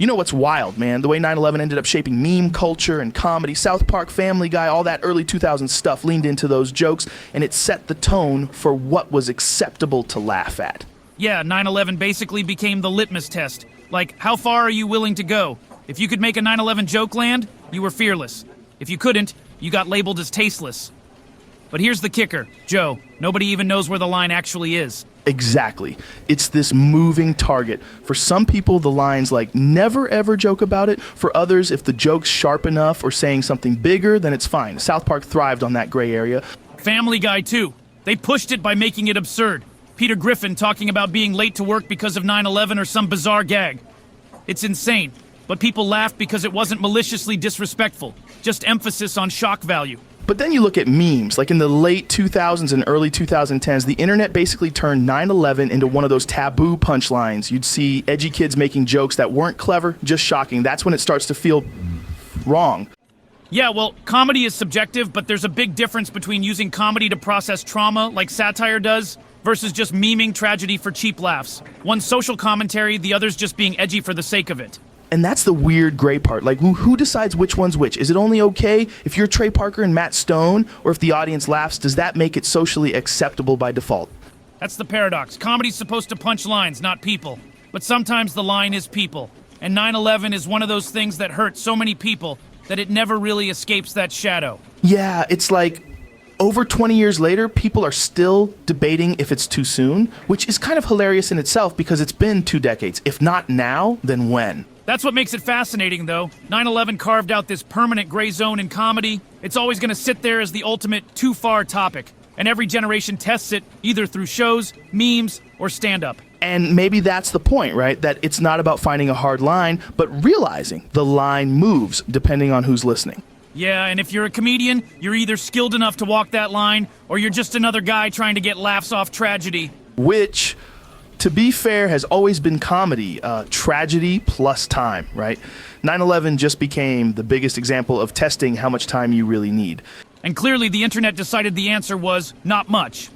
You know what's wild, man? The way 9/11 ended up shaping meme culture and comedy. South Park, Family Guy, all that early 2000s stuff leaned into those jokes, and it set the tone for what was acceptable to laugh at. Yeah, 9/11 basically became the litmus test. Like, how far are you willing to go? If you could make a 9/11 joke land, you were fearless. If you couldn't, you got labeled as tasteless. But here's the kicker, Joe. Nobody even knows where the line actually is. Exactly. It's this moving target. For some people, the line's like, never ever joke about it. For others, if the joke's sharp enough or saying something bigger, then it's fine. South Park thrived on that gray area. Family Guy, too. They pushed it by making it absurd. Peter Griffin talking about being late to work because of 9/11 or some bizarre gag. It's insane, but people laughed because it wasn't maliciously disrespectful, just emphasis on shock value. But then you look at memes, like in the late 2000s and early 2010s, the internet basically turned 9/11 into one of those taboo punchlines. You'd see edgy kids making jokes that weren't clever, just shocking. That's when it starts to feel wrong. Yeah, well, comedy is subjective, but there's a big difference between using comedy to process trauma, like satire does, versus just memeing tragedy for cheap laughs. One's social commentary, the other's just being edgy for the sake of it. And that's the weird gray part. Like, who decides which one's which? Is it only okay if you're Trey Parker and Matt Stone, or if the audience laughs, does that make it socially acceptable by default? That's the paradox. Comedy's supposed to punch lines, not people. But sometimes the line is people. And 9/11 is one of those things that hurt so many people that it never really escapes that shadow. Yeah, it's like, over 20 years later, people are still debating if it's too soon, which is kind of hilarious in itself because it's been 2 decades. If not now, then when? That's what makes it fascinating, though. 9/11 carved out this permanent gray zone in comedy. It's always going to sit there as the ultimate too far topic. And every generation tests it, either through shows, memes, or stand-up. And maybe that's the point, right? That it's not about finding a hard line, but realizing the line moves depending on who's listening. Yeah, and if you're a comedian, you're either skilled enough to walk that line, or you're just another guy trying to get laughs off tragedy. Which, to be fair, has always been comedy. Tragedy plus time, right? 9/11 just became the biggest example of testing how much time you really need. And clearly the internet decided the answer was not much.